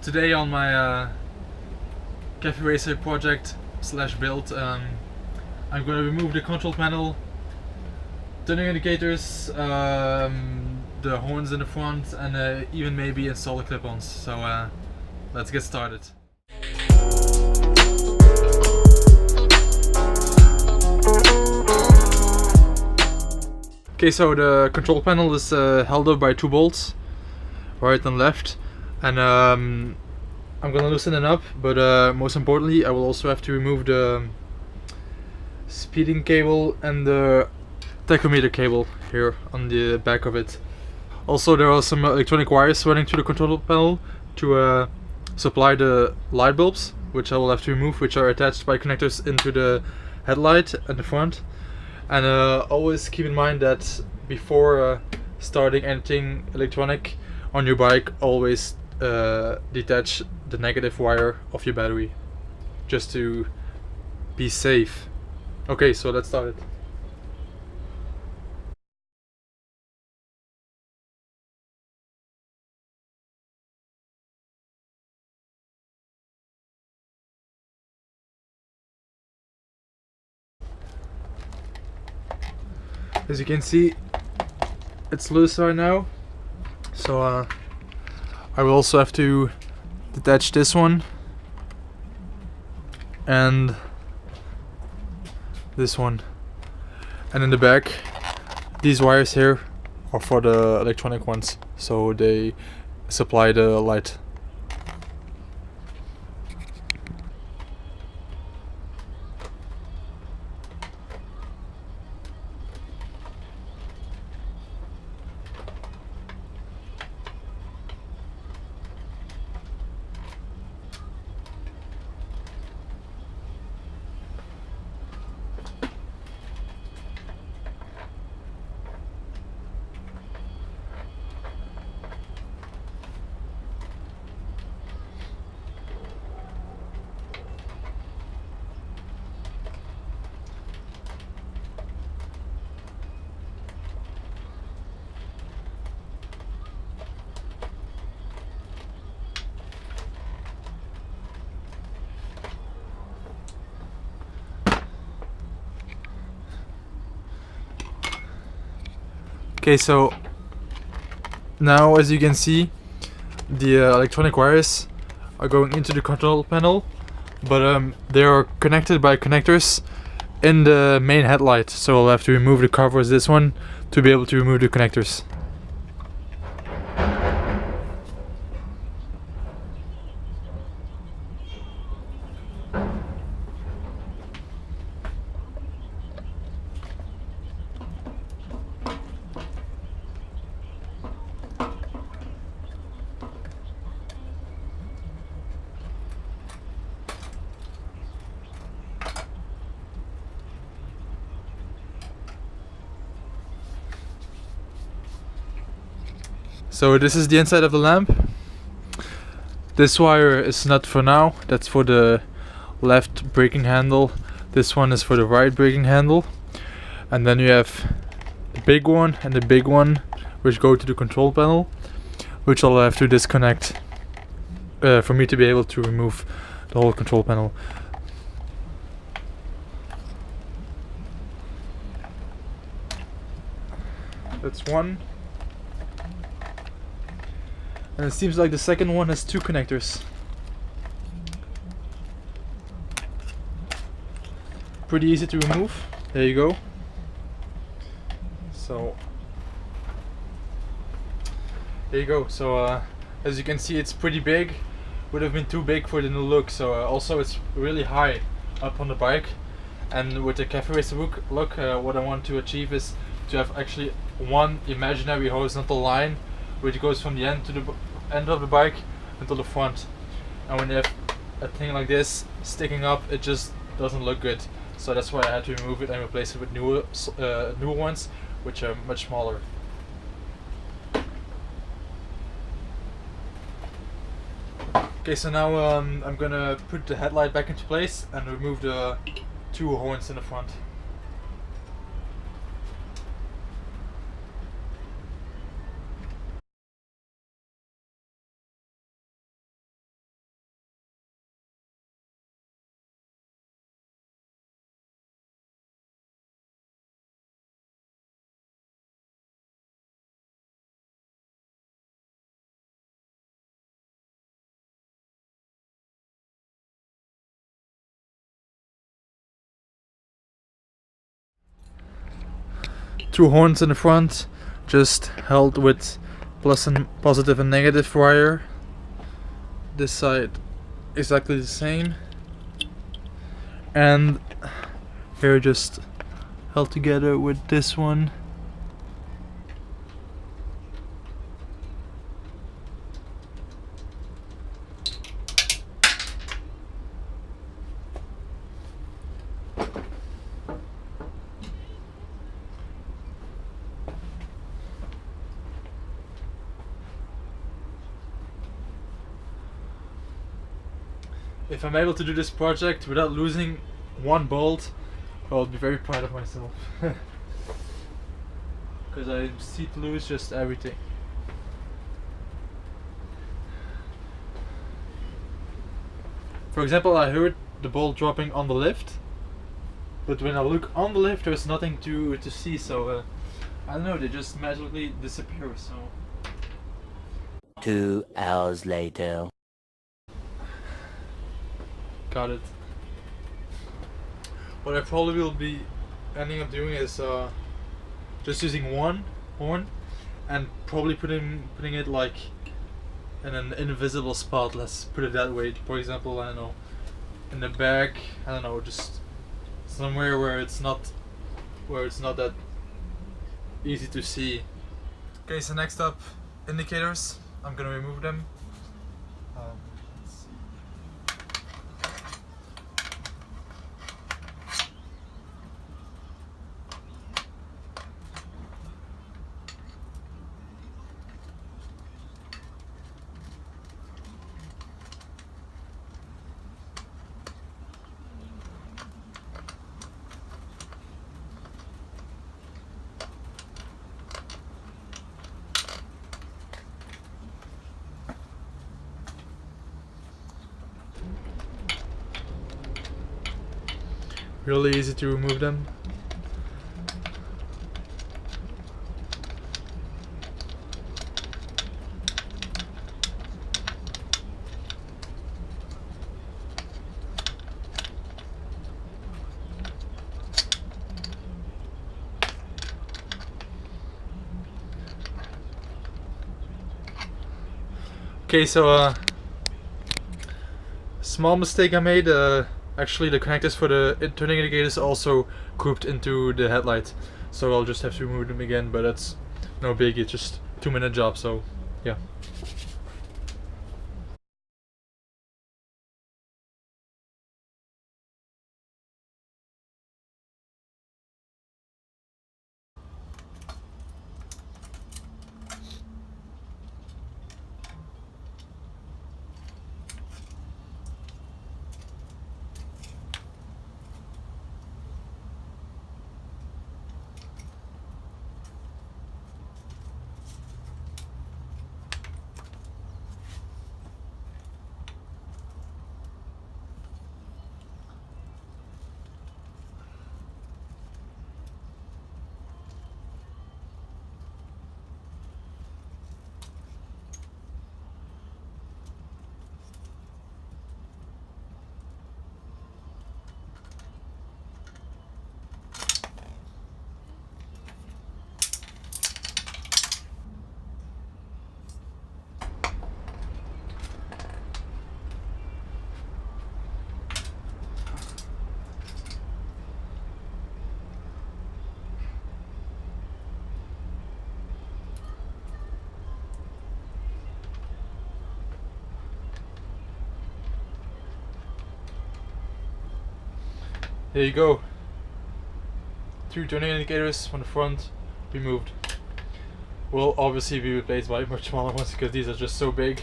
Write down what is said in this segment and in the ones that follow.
Today on my cafe racer project slash build, I'm going to remove the control panel, turning indicators, the horns in the front, and even maybe install the clip-ons. So let's get started. Okay, so the control panel is held up by two bolts, right and left, and I'm gonna loosen it up, but most importantly I will also have to remove the speeding cable and the tachometer cable here on the back of it. Also, there are some electronic wires running to the control panel to supply the light bulbs, which I will have to remove, which are attached by connectors into the headlight at the front. And always keep in mind that before starting anything electronic on your bike, always detach the negative wire of your battery, just to be safe. Okay, so let's start it. As you can see, it's loose right now, so I will also have to detach this one and this one, and in the back these wires here are for the electronic ones, so they supply the light. Okay, so now as you can see, the electronic wires are going into the control panel, but they are connected by connectors in the main headlight, so I'll have to remove the covers, this one, to be able to remove the connectors. So this is the inside of the lamp. This wire is not for now, that's for the left braking handle. This one is for the right braking handle. And then you have the big one and the big one, which go to the control panel, which I'll have to disconnect for me to be able to remove the whole control panel. That's one. And it seems like the second one has two connectors. Pretty easy to remove. There you go. So there you go. So as you can see, it's pretty big. Would have been too big for the new look. So also it's really high up on the bike. And with the cafe racer look, what I want to achieve is to have actually one imaginary horizontal line which goes from the end to the end of the bike until the front. And when you have a thing like this sticking up, it just doesn't look good. So that's why I had to remove it and replace it with newer ones, which are much smaller. Okay, so now I'm gonna put the headlight back into place and remove the two horns in the front. two horns in the front, just held with positive and negative wire. This side exactly the same, and here just held together with this one. If I'm able to do this project without losing one bolt, I'll be very proud of myself. Because I see to lose just everything. For example, I heard the bolt dropping on the lift, but when I look on the lift there's nothing to see, so I don't know, they just magically disappear. So 2 hours later. got it. What I probably will be ending up doing is just using one horn and probably putting it like in an invisible spot, let's put it that way. For example, I don't know, in the back, I don't know, just somewhere where it's not that easy to see. Okay, so next up, indicators. I'm gonna remove them. Let's see. Really easy to remove them. Okay, so small mistake I made. Actually, the connectors for the turning indicators also grouped into the headlight, so I'll just have to remove them again. But that's no big. It's just 2-minute job. So yeah. There you go. 2 turning indicators from the front removed. Will obviously be replaced by much smaller ones because these are just so big.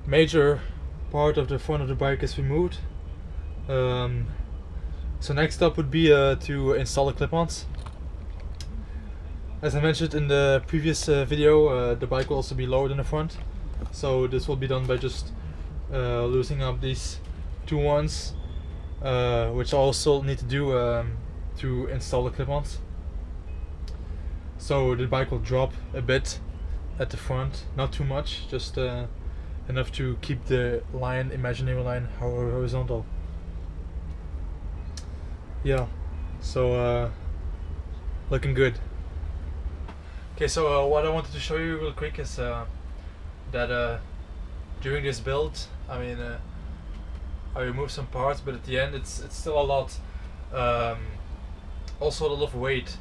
Major part of the front of the bike is removed. So next up would be to install the clip-ons. As I mentioned in the previous video, the bike will also be lowered in the front. So this will be done by just loosening up these 2 ones, which I also need to do to install the clip-ons. So the bike will drop a bit at the front, not too much, just enough to keep the line, imaginary line, horizontal. yeah, so looking good. Okay, so what I wanted to show you real quick is that during this build, I mean, I removed some parts, but at the end it's still a lot. Also a lot of weight.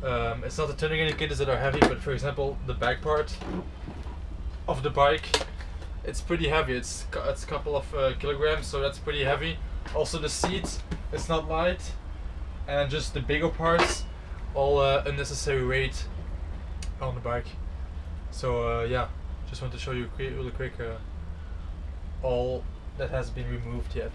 It's not the turning indicators that are heavy, but for example, the back part of the bike, it's pretty heavy. It's a couple of kilograms, so that's pretty heavy. Also the seat, it's not light, and just the bigger parts, all unnecessary weight on the bike. So yeah, just want to show you really quick all that has been removed yet.